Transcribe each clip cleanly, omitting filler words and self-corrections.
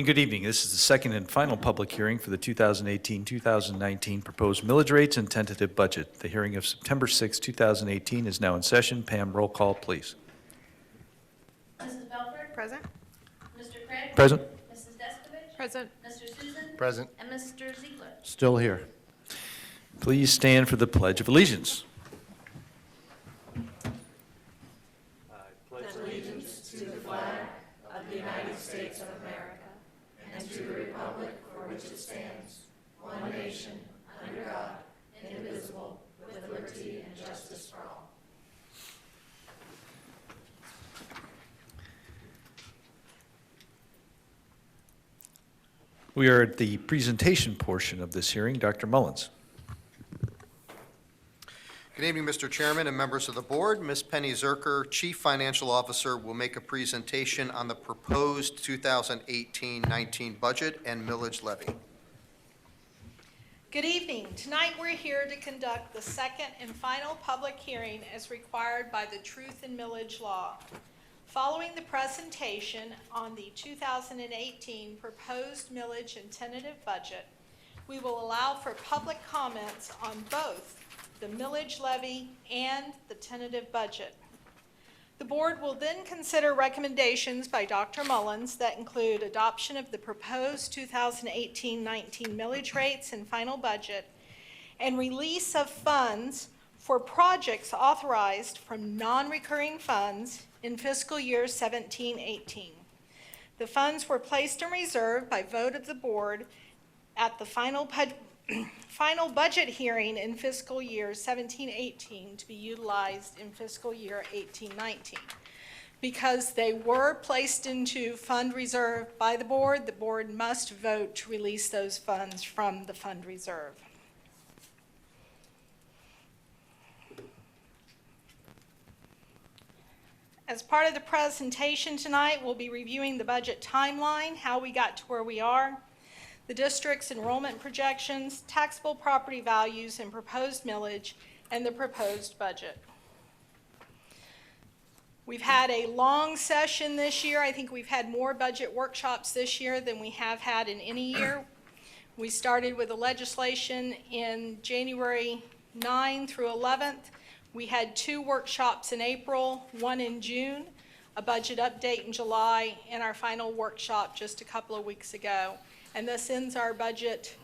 good evening. This is the second and final public hearing for the 2018-2019 proposed millage rates and tentative budget. The hearing of September 6, 2018 is now in session. Pam, roll call, please. Mrs. Belford? Present. Mr. Craig? Present. Mrs. Deskovich? Present. Mr. Susan? Present. And Mr. Ziegler? Still here. Please stand for the Pledge of Allegiance. We are at the presentation portion of this hearing. Dr. Mullins. Good evening, Mr. Chairman and members of the board. Ms. Penny Zerker, Chief Financial Officer, will make a presentation on the proposed 2018-19 budget and millage levy. Good evening. Tonight we're here to conduct the second and final public hearing as required by the Truth in Millage Law. Following the presentation on the 2018 proposed millage and tentative budget, we will allow for public comments on both the millage levy and the tentative budget. The board will then consider recommendations by Dr. Mullins that include adoption of the proposed 2018-19 millage rates and final budget and release of funds for projects authorized from non-recurring funds in fiscal year 17-18. The funds were placed in reserve by vote of the board at the final budget hearing in fiscal year 17-18 to be utilized in fiscal year 18-19. Because they were placed into fund reserve by the board must vote to release those funds from the fund reserve. As part of the presentation tonight, we'll be reviewing the budget timeline, how we got to where we are, the district's enrollment projections, taxable property values and proposed millage, and the proposed budget. We've had a long session this year. I think we've had more budget workshops this year than we have had in any year. We started with the legislation in January 9 through 11th. We had 2 workshops in April, 1 in June, a budget update in July, and our final workshop just a couple of weeks ago. And this ends our budget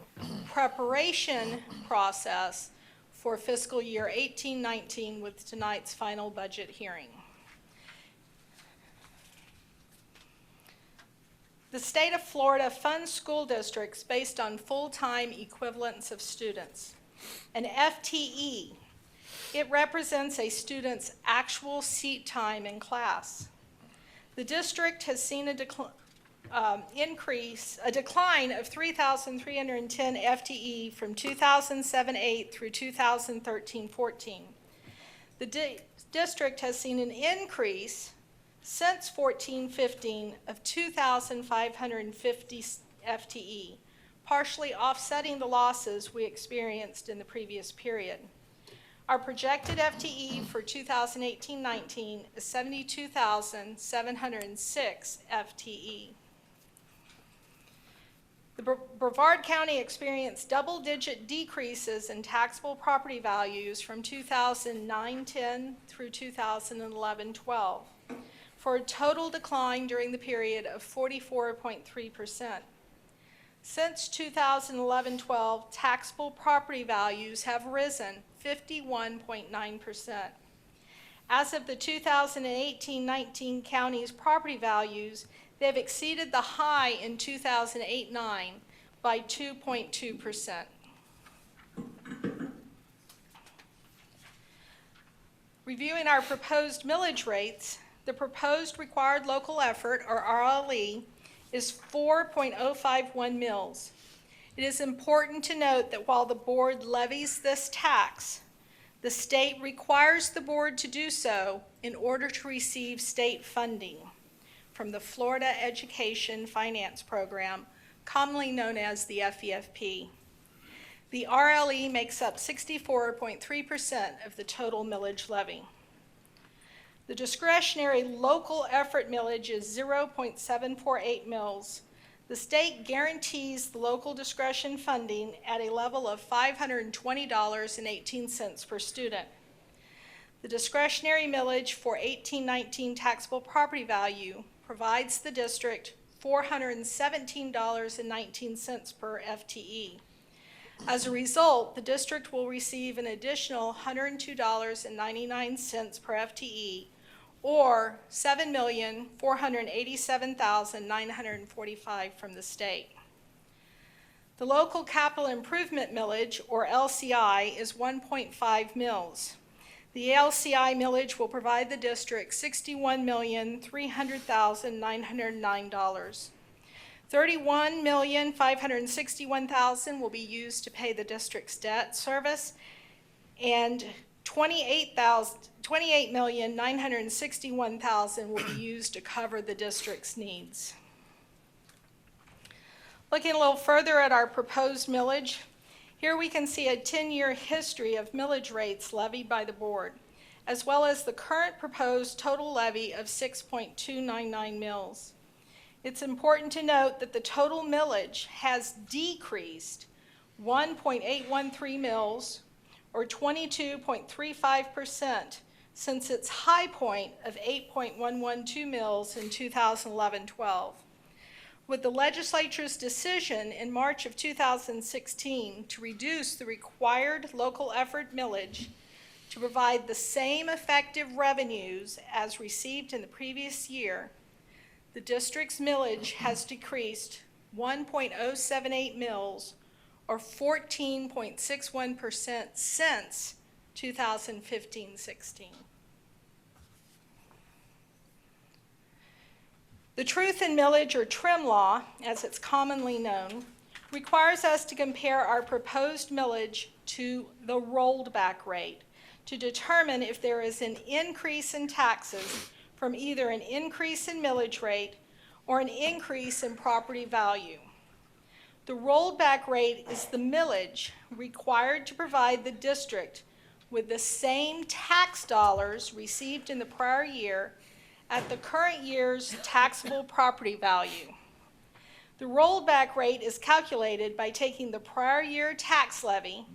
preparation process for fiscal year 18-19 with tonight's final budget hearing. The state of Florida funds school districts based on full-time equivalents of students. An FTE. It represents a student's actual seat time in class. The district has seen a decline of 3,310 FTE from 2007-8 through 2013-14. The district has seen an increase since 14-15 of 2,550 FTE, partially offsetting the losses we experienced in the previous period. Our projected FTE for 2018-19 is 72,706 FTE. The Brevard County experienced double-digit decreases in taxable property values from 2009-10 through 2011-12, for a total decline during the period of 44.3%. Since 2011-12, taxable property values have risen 51.9%. As of the 2018-19 county's property values, they have exceeded the high in 2008-9 by 2.2%. Reviewing our proposed millage rates, the proposed required local effort, or RLE, is 4.051 mills. It is important to note that while the board levies this tax, the state requires the board to do so in order to receive state funding from the Florida Education Finance Program, commonly known as the FEFP. The RLE makes up 64.3% of the total millage levy. The discretionary local effort millage is 0.748 mills. The state guarantees the local discretion funding at a level of $520.18 per student. The discretionary millage for 1819 taxable property value provides the district $417.19 per FTE. As a result, the district will receive an additional $102.99 per FTE, or $7,487,945 from the state. The local capital improvement millage, or LCI, is 1.5 mils. The LCI millage will provide the district $61,300,909. $31,561,000 will be used to pay the district's debt service, and $28,961,000 will be used to cover the district's needs. Looking a little further at our proposed millage, here we can see a 10-year history of millage rates levied by the board, as well as the current proposed total levy of 6.299 mils. It's important to note that the total millage has decreased 1.813 mils, or 22.35%, since its high point of 8.112 mils in 2011-12. With the legislature's decision in March of 2016 to reduce the required local effort millage to provide the same effective revenues as received in the previous year, the district's millage has decreased 1.078 mils, or 14.61% since 2015-16. The truth in millage, or trim law, as it's commonly known, requires us to compare our proposed millage to the rolled back rate to determine if there is an increase in taxes from either an increase in millage rate or an increase in property value. The rolled back rate is the millage required to provide the district with the same tax dollars received in the prior year at the current year's taxable property value. The rolled back rate is calculated by taking the prior year tax levy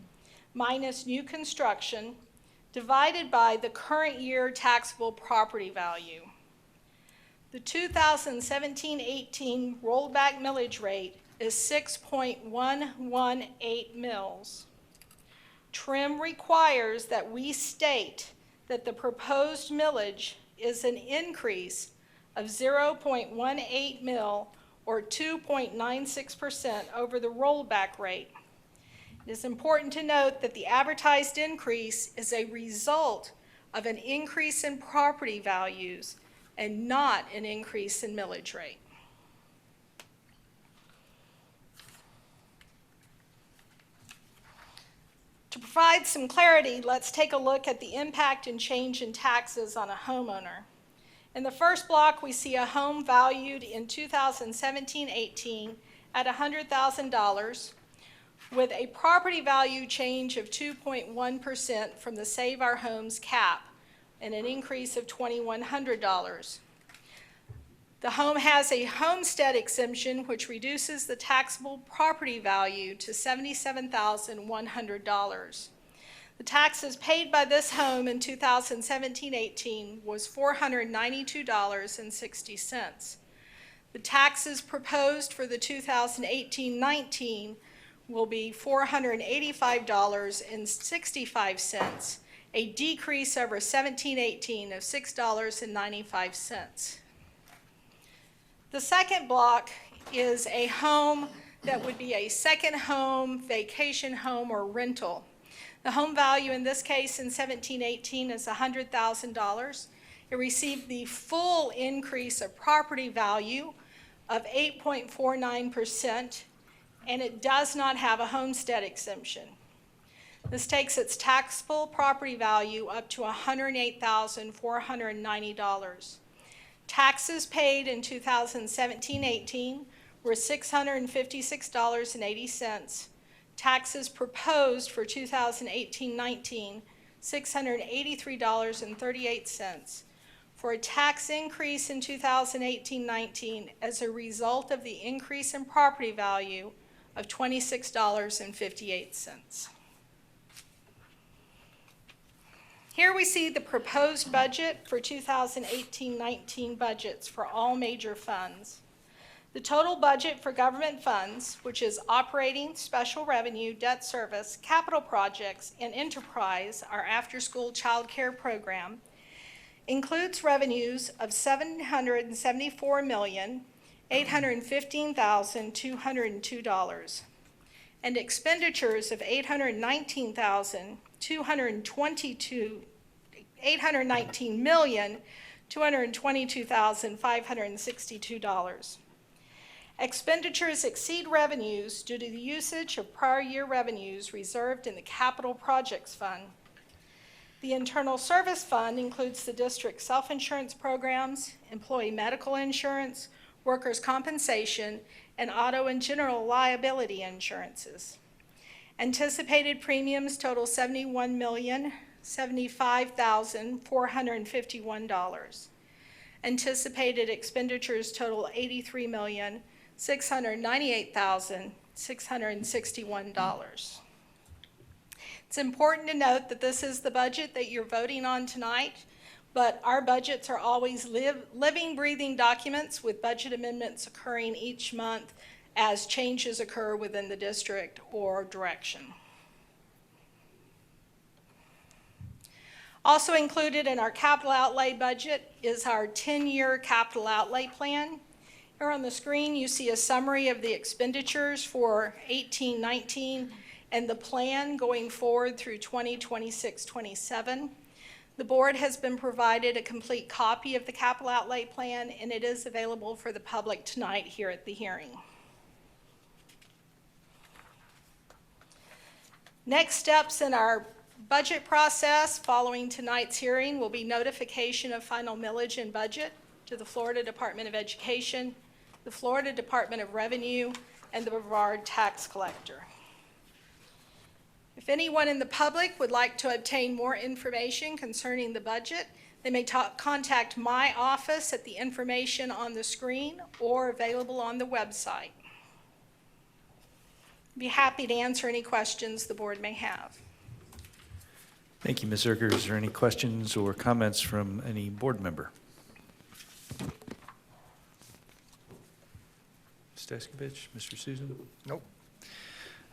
minus new construction divided by the current year taxable property value. The 2017-18 rolled back millage rate is 6.118 mils. Trim requires that we state that the proposed millage is an increase of 0.18 mil, or 2.96% over the rollback rate. It is important to note that the advertised increase is a result of an increase in property values and not an increase in millage rate. To provide some clarity, let's take a look at the impact and change in taxes on a homeowner. In the first block, we see a home valued in 2017-18 at $100,000 with a property value change of 2.1% from the Save Our Homes cap and an increase of $2,100. The home has a homestead exemption, which reduces the taxable property value to $77,100. The taxes paid by this home in 2017-18 was $492.60. The taxes proposed for the 2018-19 will be $485.65, a decrease over 17-18 of $6.95. The second block is a home that would be a second home, vacation home, or rental. The home value in this case in 17-18 is $100,000. It received the full increase of property value of 8.49%, and it does not have a homestead exemption. This takes its taxable property value up to $108,490. Taxes paid in 2017-18 were $656.80. Taxes proposed for 2018-19, $683.38. for a tax increase in 2018-19 as a result of the increase in property value of $26.58. Here we see the proposed budget for 2018-19 budgets for all major funds. The total budget for government funds, which is operating, special revenue, debt service, capital projects, and enterprise, our after-school child care program, includes revenues of $774,815,202 and expenditures of $819,222,562. Expenditures exceed revenues due to the usage of prior year revenues reserved in the Capital Projects Fund. The Internal Service Fund includes the district's self-insurance programs, employee medical insurance, workers' compensation, and auto and general liability insurances. Anticipated premiums total $71,075,451. Anticipated expenditures total $83,698,661. It's important to note that this is the budget that you're voting on tonight, but our budgets are always living, breathing documents with budget amendments occurring each month as changes occur within the district or direction. Also included in our capital outlay budget is our 10-year capital outlay plan. Here on the screen, you see a summary of the expenditures for 18-19 and the plan going forward through 2026-27. The board has been provided a complete copy of the capital outlay plan, and it is available for the public tonight here at the hearing. Next steps in our budget process following tonight's hearing will be notification of final millage and budget to the Florida Department of Education, the Florida Department of Revenue, and the Brevard Tax Collector. If anyone in the public would like to obtain more information concerning the budget, they may contact my office at the information on the screen or available on the website. I'd be happy to answer any questions the board may have. Thank you, Ms. Zerker. Is there any questions or comments from any board member? Ms. Deskovich, Mr. Susan? Nope.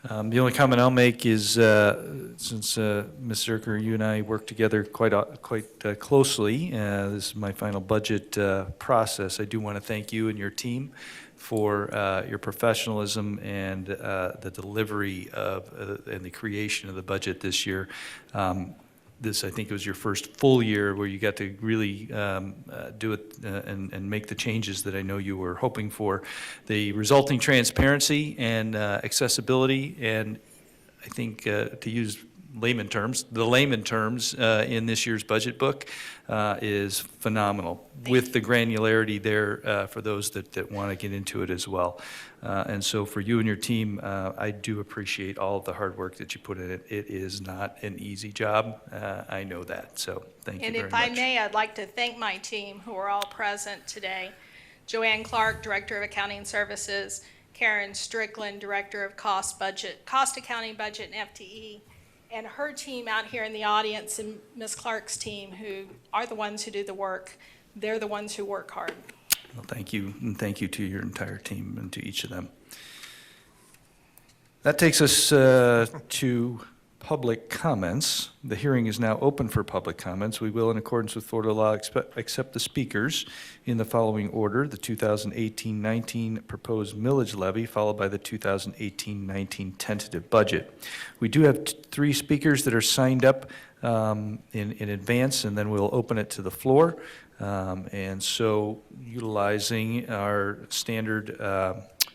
The only comment I'll make is, since Ms. Zerker, you and I work together quite closely, this is my final budget process. I do want to thank you and your team for your professionalism and the delivery of and the creation of the budget this year. This, I think, was your first full year where you got to really do it and make the changes that I know you were hoping for. The resulting transparency and accessibility, and I think to use layman terms, in this year's budget book is phenomenal, with the granularity there for those that want to get into it as well. And so for you and your team, I do appreciate all of the hard work that you put in it. It is not an easy job. I know that, so thank you very much. And if I may, I'd like to thank my team who are all present today. Joanne Clark, Director of Accounting Services, Karen Strickland, Director of Cost Accounting, Budget, and FTE, and her team out here in the audience, and Ms. Clark's team, who are the ones who do the work. They're the ones who work hard. Well, thank you, and thank you to your entire team and to each of them. That takes us to public comments. The hearing is now open for public comments. We will, in accordance with Florida law, accept the speakers in the following order: the 2018-19 proposed millage levy, followed by the 2018-19 tentative budget. We do have three speakers that are signed up in advance, and then we'll open it to the floor. And so, utilizing our standard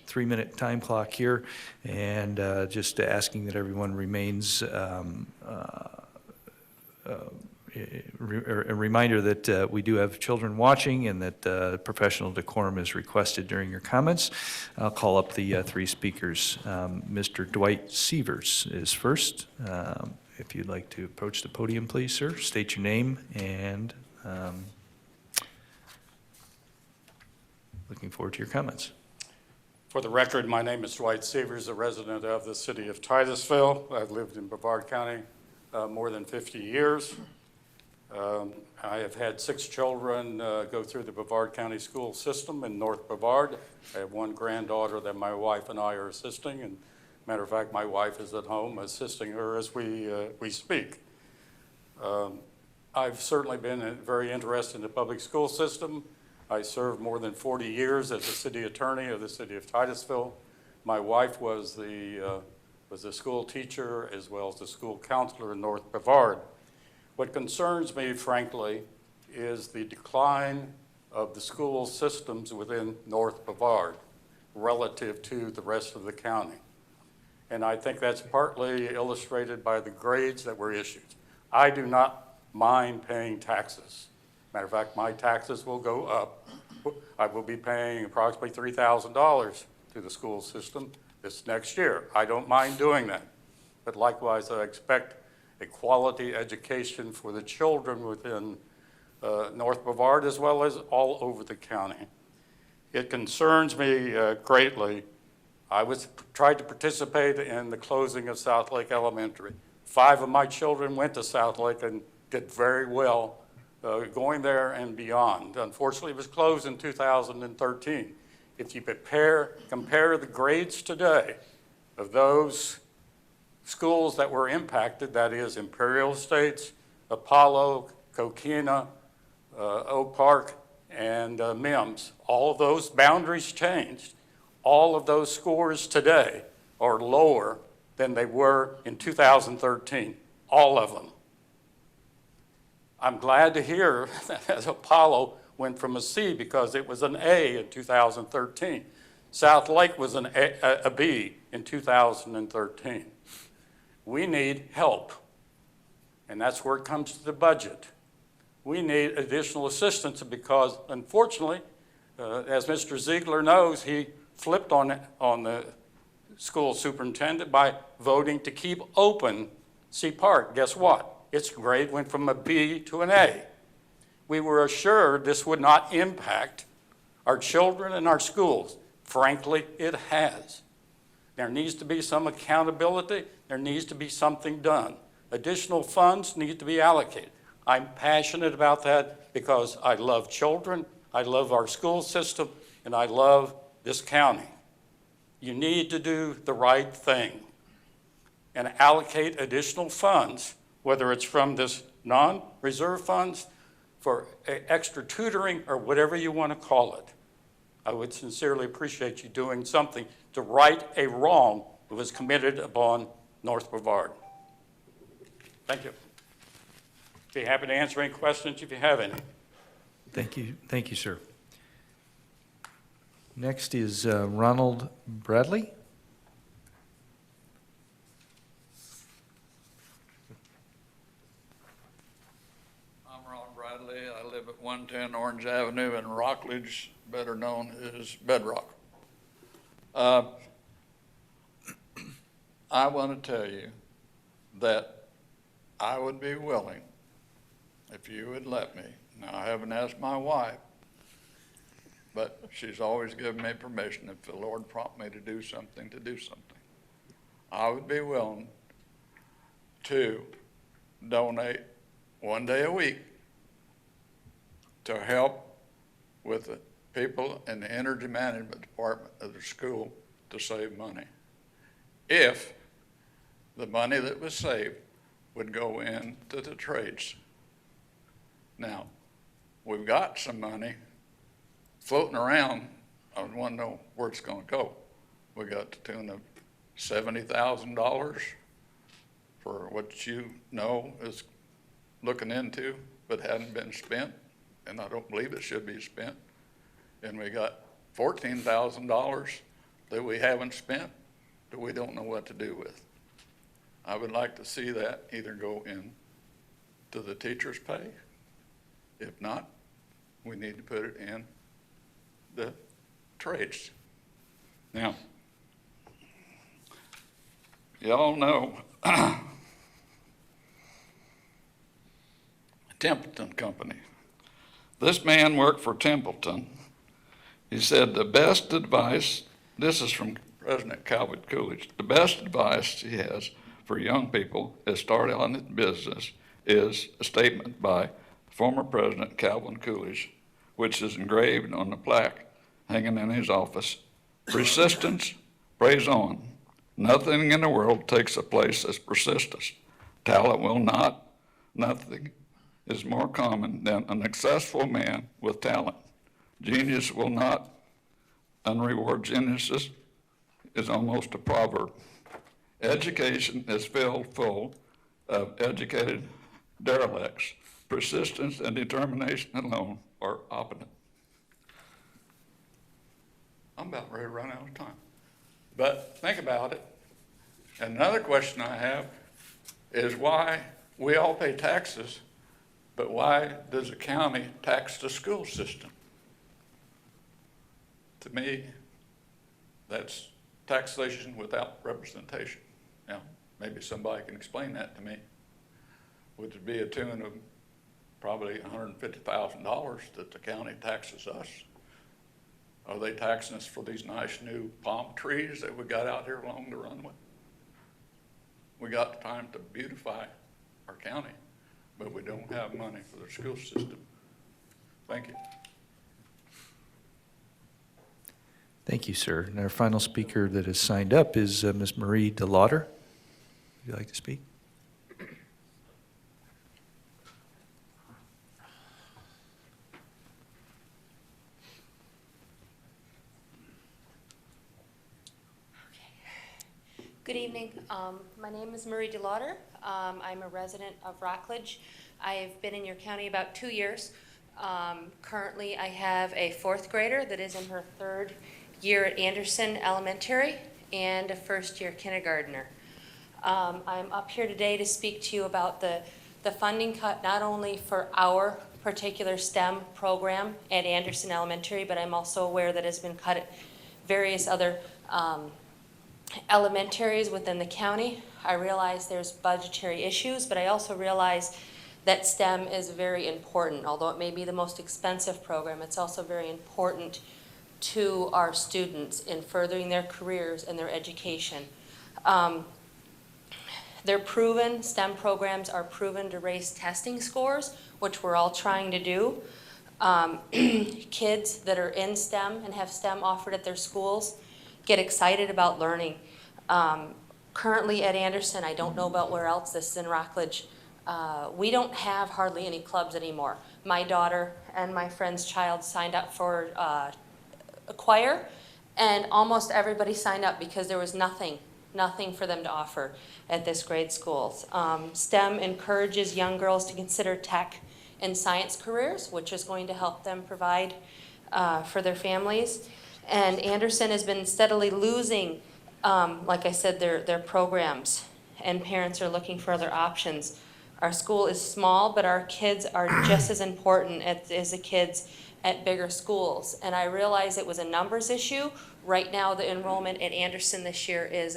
3-minute time clock here, and just asking that everyone remains a reminder that we do have children watching, and that professional decorum is requested during your comments. I'll call up the three speakers. Mr. Dwight Sievers is first. If you'd like to approach the podium, please, sir. State your name and Looking forward to your comments. For the record, my name is Dwight Severs, a resident of the city of Titusville. I've lived in Brevard County more than 50 years. I have had 6 children go through the Brevard County school system in North Brevard. I have 1 granddaughter that my wife and I are assisting, and matter of fact, my wife is at home assisting her as we speak. I've certainly been very interested in the public school system. I served more than 40 years as the city attorney of the city of Titusville. My wife was the school teacher as well as the school counselor in North Brevard. What concerns me, frankly, is the decline of the school systems within North Brevard relative to the rest of the county. And I think that's partly illustrated by the grades that were issued. I do not mind paying taxes. Matter of fact, my taxes will go up. I will be paying approximately $3,000 to the school system this next year. I don't mind doing that. But likewise, I expect a quality education for the children within North Brevard as well as all over the county. It concerns me greatly. I tried to participate in the closing of South Lake Elementary. 5 of my children went to South Lake and did very well going there and beyond. Unfortunately, it was closed in 2013. If you compare the grades today of those schools that were impacted, that is Imperial Estates, Apollo, Coquina, Oak Park, and Mims, all of those boundaries changed. All of those scores today are lower than they were in 2013, all of them. I'm glad to hear that Apollo went from a C because it was an A in 2013. South Lake was a B in 2013. We need help, and that's where it comes to the budget. We need additional assistance because, unfortunately, as Mr. Ziegler knows, he flipped on the school superintendent by voting to keep open C Park. Guess what? Its grade went from a B to an A. We were assured this would not impact our children and our schools. Frankly, it has. There needs to be some accountability. There needs to be something done. Additional funds need to be allocated. I'm passionate about that because I love children, I love our school system, and I love this county. You need to do the right thing and allocate additional funds, whether it's from this non-reserve funds for extra tutoring or whatever you want to call it. I would sincerely appreciate you doing something to right a wrong that was committed upon North Brevard. Thank you. Be happy to answer any questions if you have any. Thank you, sir. Next is Ronald Bradley. I'm Ron Bradley. I live at 110 Orange Avenue in Rockledge, better known as Bedrock. I want to tell you that I would be willing, if you would let me. Now, I haven't asked my wife, but she's always given me permission if the Lord prompt me to do something, to do something. I would be willing to donate 1 day a week to help with the people in the energy management department of the school to save money. If the money that was saved would go into the trades. Now, we've got some money floating around. I want to know where it's going to go. We got the tune of $70,000 for what you know is looking into, but hadn't been spent, and I don't believe it should be spent. And we got $14,000 that we haven't spent that we don't know what to do with. I would like to see that either go in to the teacher's pay. If not, we need to put it in the trades. Now, y'all know Templeton Company. This man worked for Templeton He said, the best advice, this is from President Calvin Coolidge, the best advice he has for young people that start out in business is a statement by former President Calvin Coolidge, which is engraved on the plaque hanging in his office. Persistence prays on. Nothing in the world takes a place as persistence. Talent will not. Nothing is more common than a successful man with talent. Genius will not. Unrewarded geniuses is almost a proverb. Education is filled full of educated derelicts. Persistence and determination alone are opposite. I'm about ready to run out of time. But think about it. Another question I have is why we all pay taxes, but why does the county tax the school system? To me, that's taxation without representation. Now, maybe somebody can explain that to me, which would be a tune of probably $150,000 that the county taxes us. Are they taxing us for these nice new palm trees that we got out here along the runway? We got time to beautify our county, but we don't have money for the school system. Thank you. Thank you, sir. And our final speaker that has signed up is Ms. Marie DeLauder. Would you like to speak? Good evening. My name is Marie DeLauder. I'm a resident of Rockledge. I've been in your county about 2 years. Currently, I have a 4th grader that is in her 3rd year at Anderson Elementary and a 1st-year kindergartner. I'm up here today to speak to you about the funding cut not only for our particular STEM program at Anderson Elementary, but I'm also aware that it's been cut at various other elementaries within the county. I realize there's budgetary issues, but I also realize that STEM is very important. Although it may be the most expensive program, it's also very important to our students in furthering their careers and their education. They're proven, STEM programs are proven to raise testing scores, which we're all trying to do. Kids that are in STEM and have STEM offered at their schools get excited about learning. Currently at Anderson, I don't know about where else, this is in Rockledge, we don't have hardly any clubs anymore. My daughter and my friend's child signed up for a choir, and almost everybody signed up because there was nothing for them to offer at this grade school. STEM encourages young girls to consider tech and science careers, which is going to help them provide for their families. And Anderson has been steadily losing, like I said, their programs, and parents are looking for other options. Our school is small, but our kids are just as important as the kids at bigger schools. And I realize it was a numbers issue. Right now, the enrollment at Anderson this year is,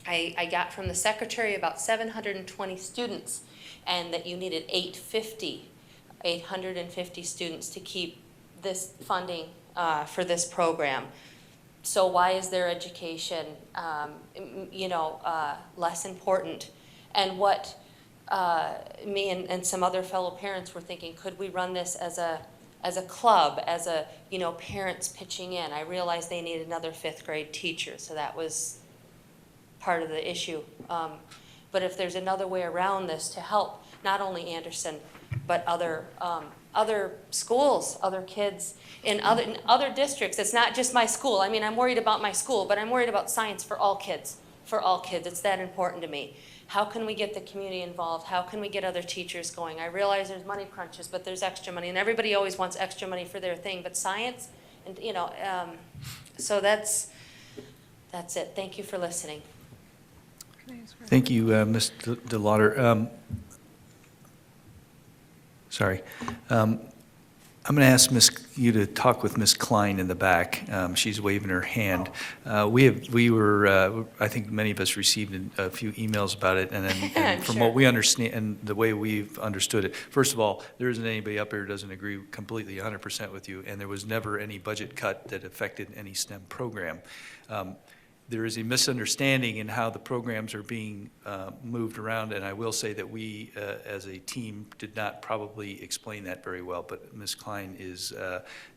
I got from the secretary about 720 students, and that you needed 850 students to keep this funding for this program. So why is their education, less important? And what me and some other fellow parents were thinking, could we run this as a club, as a, parents pitching in? I realized they needed another 5th grade teacher, so that was part of the issue. But if there's another way around this to help not only Anderson, but other schools, other kids in other districts. It's not just my school. I mean, I'm worried about my school, but I'm worried about science for all kids. For all kids, it's that important to me. How can we get the community involved? How can we get other teachers going? I realize there's money crunches, but there's extra money, and everybody always wants extra money for their thing. But science, and so that's it. Thank you for listening. Thank you, Ms. DeLauder. Sorry. I'm going to ask you to talk with Ms. Klein in the back. She's waving her hand. I think many of us received a few emails about it, and then and from what we understand, and the way we've understood it, first of all, there isn't anybody up here who doesn't agree completely 100% with you, and there was never any budget cut that affected any STEM program. There is a misunderstanding in how the programs are being moved around, and I will say that we, as a team, did not probably explain that very well, but Ms. Klein is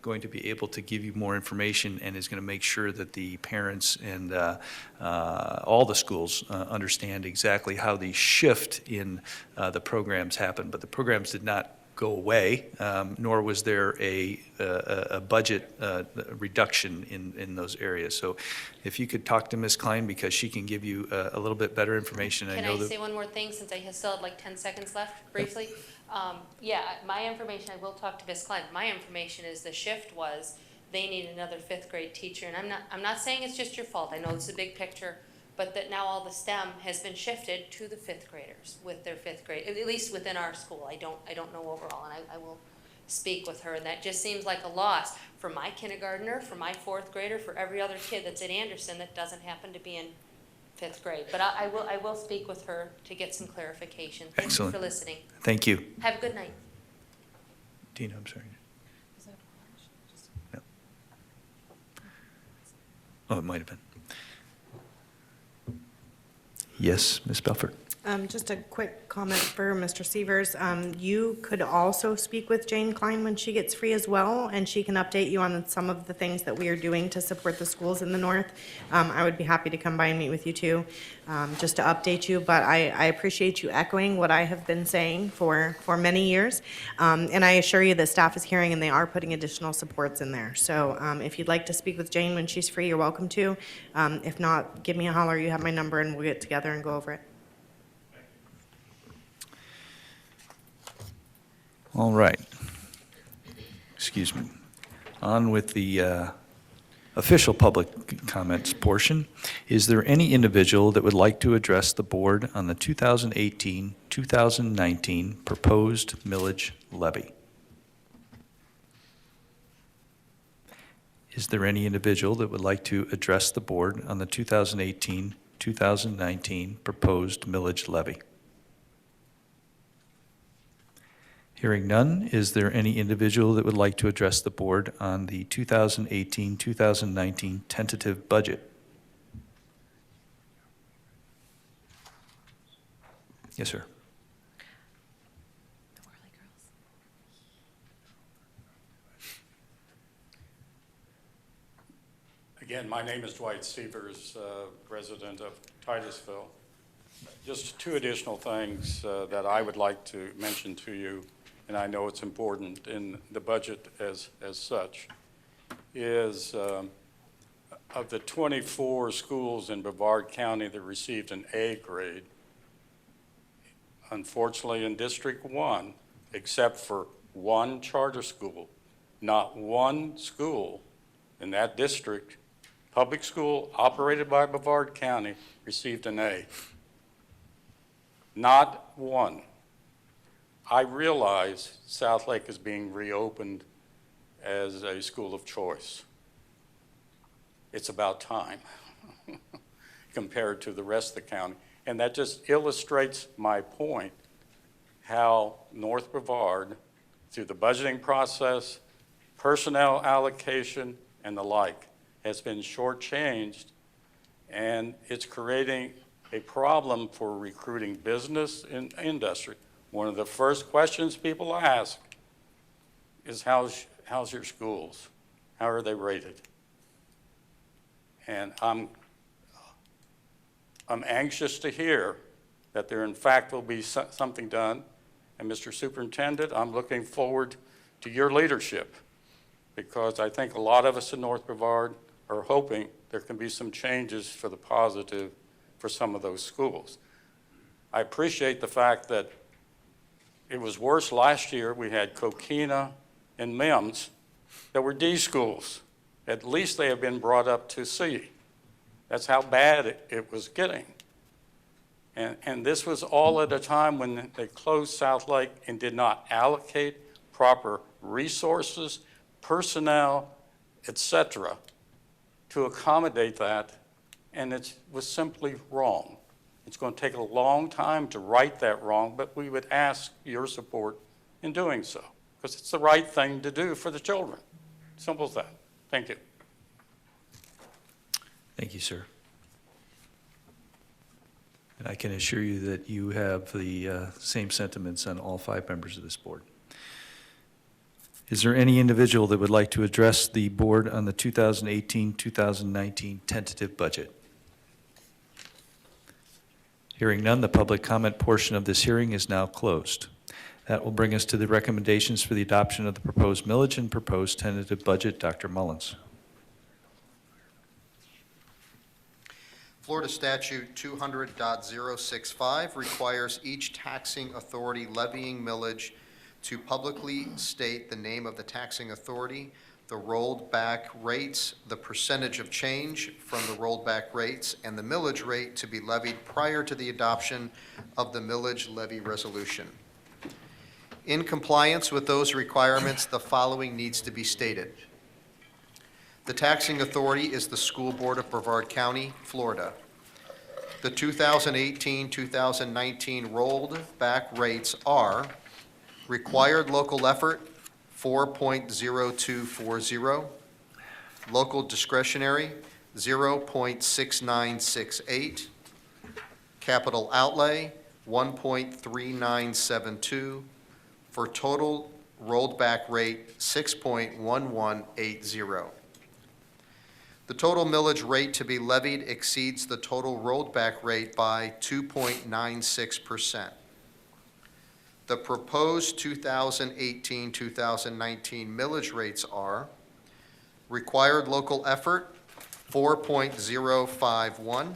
going to be able to give you more information and is going to make sure that the parents and all the schools understand exactly how the shift in the programs happened. But the programs did not go away, nor was there a budget reduction in those areas. So if you could talk to Ms. Klein, because she can give you a little bit better information. Can know I that. say one more thing, since I still have like 10 seconds left, briefly? Yeah, my information, I will talk to Ms. Klein. My information is the shift was they need another 5th grade teacher, and I'm not saying it's just your fault. I know it's a big picture, but that now all the STEM has been shifted to the 5th graders with their 5th grade, at least within our school. I don't know overall, and I will speak with her, and that just seems like a loss for my kindergartner, for my 4th grader, for every other kid that's at Anderson that doesn't happen to be in 5th grade. But I will speak with her to get some clarification. Thank Excellent. you for listening. Thank you. Have a good night. Tina, I'm sorry. No. Oh, it might have been. Yes, Ms. Belford. Just a quick comment for Mr. Severs. You could also speak with Jane Klein when she gets free as well, and she can update you on some of the things that we are doing to support the schools in the north. I would be happy to come by and meet with you too, just to update you. But I appreciate you echoing what I have been saying for many years. And I assure you that staff is hearing and they are putting additional supports in there. So if you'd like to speak with Jane when she's free, you're welcome to. If not, give me a holler. You have my number and we'll get together and go over it. All right. Excuse me. On with the official public comments portion. Is there any individual that would like to address the board on the 2018-2019 proposed millage levy? Is there any individual that would like to address the board on the 2018-2019 proposed millage levy? Hearing none, is there any individual that would like to address the board on the 2018-2019 tentative budget? Yes, sir. Again, my name is Dwight Severs, resident of Titusville. Just 2 additional things that I would like to mention to you, and I know it's important in the budget as such, is of the 24 schools in Brevard County that received an A grade, unfortunately in District 1, except for one charter school, not one school in that district, public school operated by Brevard County, received an A. Not one. I realize South Lake is being reopened as a school of choice. It's about time compared to the rest of the county. And that just illustrates my point, how North Brevard, through the budgeting process, personnel allocation, and the like, has been shortchanged, and it's creating a problem for recruiting business and industry. One of the first questions people ask is, how's your schools? How are they rated? And I'm anxious to hear that there in fact will be something done. And Mr. Superintendent, I'm looking forward to your leadership, because I think a lot of us in North Brevard are hoping there can be some changes for the positive for some of those schools. I appreciate the fact that it was worse last year. We had Coquina and Mims that were D schools. At least they have been brought up to C. That's how bad it was getting. And this was all at a time when they closed South Lake and did not allocate proper resources, personnel, et cetera, to accommodate that, and it was simply wrong. It's going to take a long time to right that wrong, but we would ask your support in doing so, because it's the right thing to do for the children. Simple as that. Thank you. Thank you, sir. And I can assure you that you have the same sentiments on all 5 members of this board. Is there any individual that would like to address the board on the 2018-2019 tentative budget? Hearing none, the public comment portion of this hearing is now closed. That will bring us to the recommendations for the adoption of the proposed millage and proposed tentative budget. Dr. Mullins. Florida Statute 200.065 requires each taxing authority levying millage to publicly state the name of the taxing authority, the rolled back rates, the percentage of change from the rolled back rates, and the millage rate to be levied prior to the adoption of the millage levy resolution. In compliance with those requirements, the following needs to be stated. The taxing authority is the School Board of Brevard County, Florida. The 2018-2019 rolled back rates are required local effort, 4.0240, local discretionary, 0.6968, capital outlay, 1.3972, for total rolled back rate, 6.1180. The total millage rate to be levied exceeds the total rolled back rate by 2.96%. The proposed 2018-2019 millage rates are required local effort, 4.051,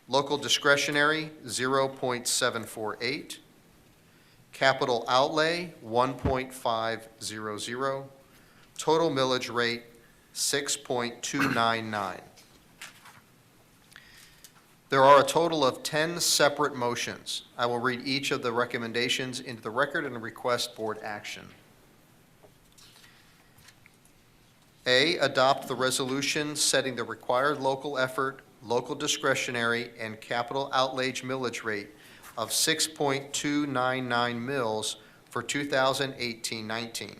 local discretionary, 0.748, capital outlay, 1.500, total millage rate, 6.299. There are a total of 10 separate motions. I will read each of the recommendations into the record and request board action. A, adopt the resolution setting the required local effort, local discretionary, and capital outlay millage rate of 6.299 mils for 2018-19.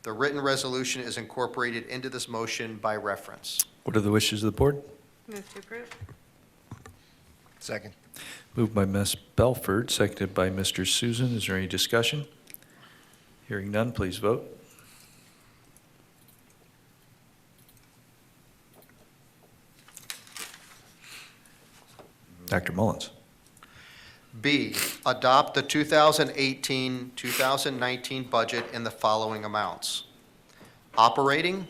The written resolution is incorporated into this motion by reference. What are the wishes of the board? Move to approve. Second. Moved by Ms. Belford, seconded by Mr. Susan. Is there any discussion? Hearing none, please vote. Dr. Mullins. B, adopt the 2018-2019 budget in the following amounts. Operating,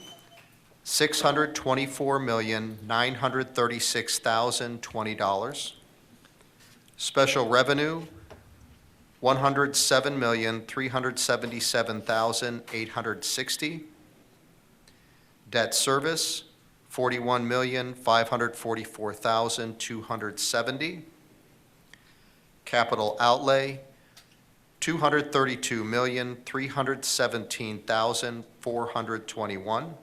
$624,936,020. Special revenue, $107,377,860. Debt service, $41,544,270. Capital outlay, $232,317,421.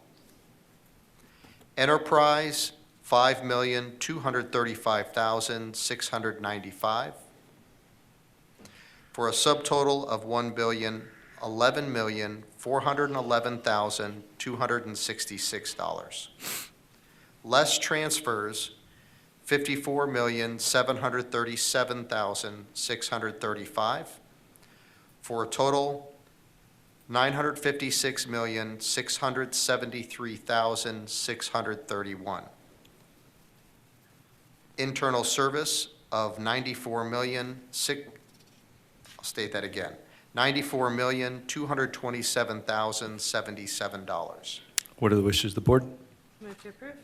Enterprise, $5,235,695. For a subtotal of $1,011,411,266. Less transfers, $54,737,635, for a total $956,673,631. Internal service of I'll state that again, $94,227,077. What are the wishes of the board? Move to approve.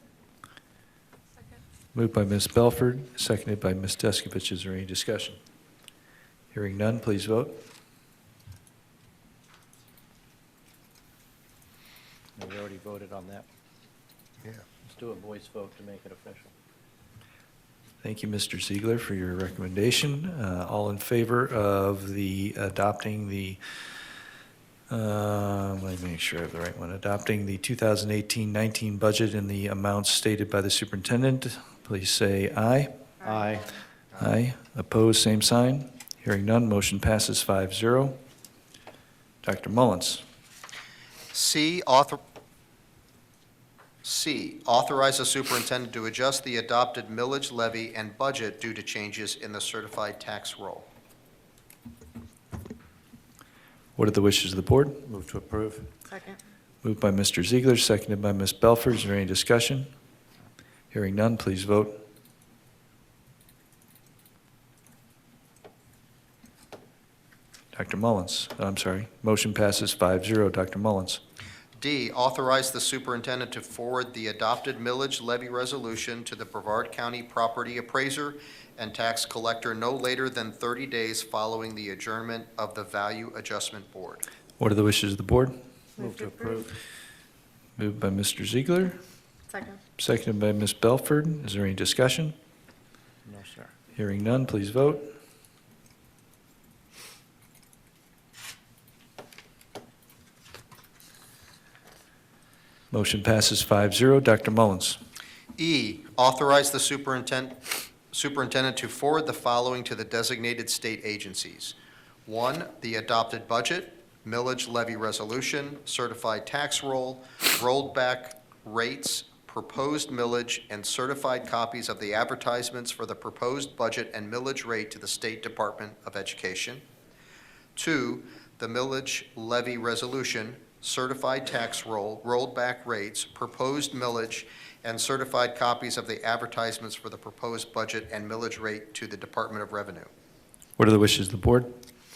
Moved by Ms. Belford, seconded by Ms. Deskovich. Is there any discussion? Hearing none, please vote. We already voted on that. Yeah. Let's do a voice vote to make it official. Thank you, Mr. Ziegler, for your recommendation. All in favor of the adopting the Let me make sure I have the right one. Adopting the 2018-19 budget in the amounts stated by the superintendent. Please say aye. Aye. Aye. Opposed, same sign. Hearing none, motion passes 5-0. Dr. Mullins. C, authorize the superintendent to adjust the adopted millage levy and budget due to changes in the certified tax roll. What are the wishes of the board? Move to approve. Second. Moved by Mr. Ziegler, seconded by Ms. Belford. Is there any discussion? Hearing none, please vote. Dr. Mullins, I'm sorry. Motion passes 5-0. Dr. Mullins. D, authorize the superintendent to forward the adopted millage levy resolution to the Brevard County Property Appraiser and Tax Collector no later than 30 days following the adjournment of the Value Adjustment Board. What are the wishes of the board? Move to approve. Moved by Mr. Ziegler, Second. seconded by Ms. Belford. Is there any discussion? No, sir. Hearing none, please vote. Motion passes 5-0. Dr. Mullins. E, authorize the superintendent to forward the following to the designated state agencies. 1, the adopted budget, millage levy resolution, certified tax roll, rolled back rates, proposed millage, and certified copies of the advertisements for the proposed budget and millage rate to the State Department of Education. 2, the millage levy resolution, certified tax roll, rolled back rates, proposed millage, and certified copies of the advertisements for the proposed budget and millage rate to the Department of Revenue. What are the wishes of the board?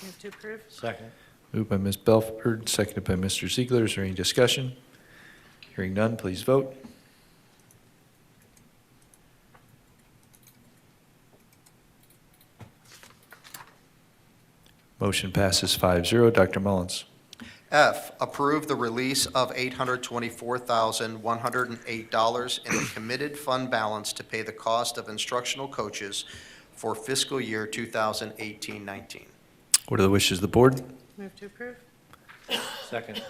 Move to approve. Second. Moved by Ms. Belford, seconded by Mr. Ziegler. Is there any discussion? Hearing none, please vote. Motion passes 5-0. Dr. Mullins. F, approve the release of $824,108 in the committed fund balance to pay the cost of instructional coaches for fiscal year 2018-19. What are the wishes of the board? Move to approve. Second.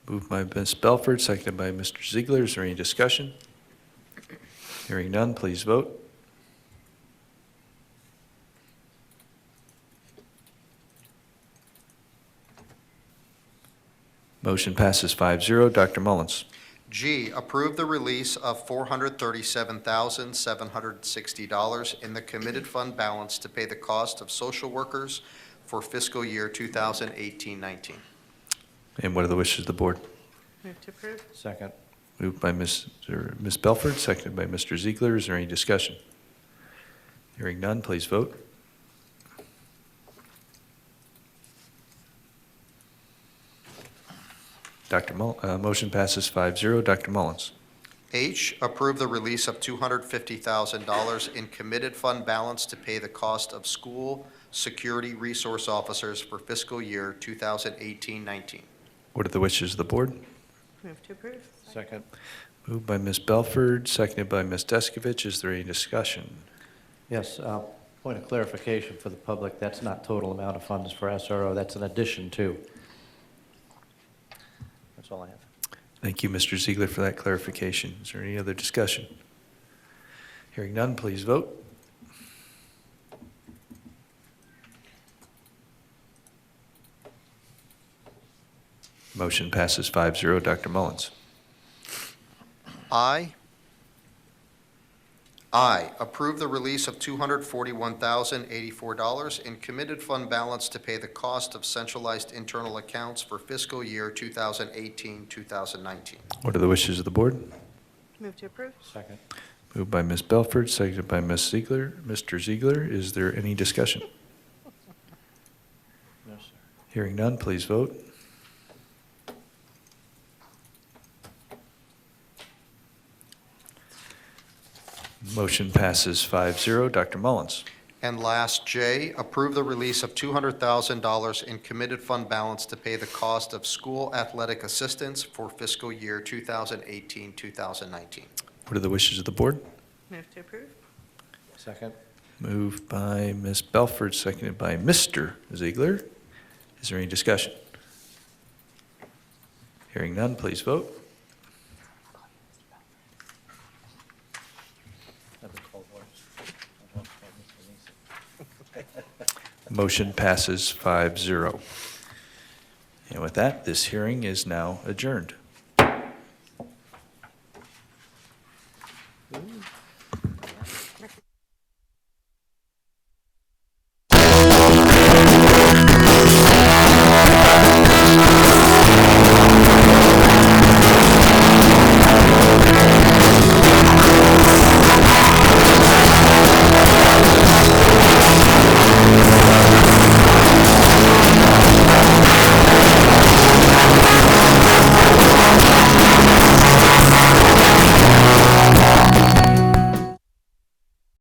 Moved by Ms. Belford, seconded by Mr. Ziegler. Is there any discussion? Hearing none, please vote. Motion passes 5-0. Dr. Mullins. G, approve the release of $437,760 in the committed fund balance to pay the cost of social workers for fiscal year 2018-19. And what are the wishes of the board? Move to approve. Second. Moved by Ms. Belford, seconded by Mr. Ziegler. Is there any discussion? Hearing none, please vote. Motion passes 5-0. Dr. Mullins. H, approve the release of $250,000 in committed fund balance to pay the cost of school security resource officers for fiscal year 2018-19. What are the wishes of the board? Move to approve. Second. Moved by Ms. Belford, seconded by Ms. Deskovich. Is there any discussion? Yes, point of clarification for the public, that's not total amount of funds for SRO, that's an addition to. That's all I have. Thank you, Mr. Ziegler, for that clarification. Is there any other discussion? Hearing none, please vote. Motion passes 5-0. Dr. Mullins. I, approve the release of $241,084 in committed fund balance to pay the cost of centralized internal accounts for fiscal year 2018-2019. What are the wishes of the board? Move to approve. Second. Moved by Ms. Belford, seconded by Ms. Ziegler. Mr. Ziegler, is there any discussion? No, sir. Hearing none, please vote. Motion passes 5-0. Dr. Mullins. And last, J, approve the release of $200,000 in committed fund balance to pay the cost of school athletic assistants for fiscal year 2018-2019. What are the wishes of the board? Move to approve. Second. Moved by Ms. Belford, seconded by Mr. Ziegler. Is there any discussion? Hearing none, please vote. Motion passes 5-0. And with that, this hearing is now adjourned.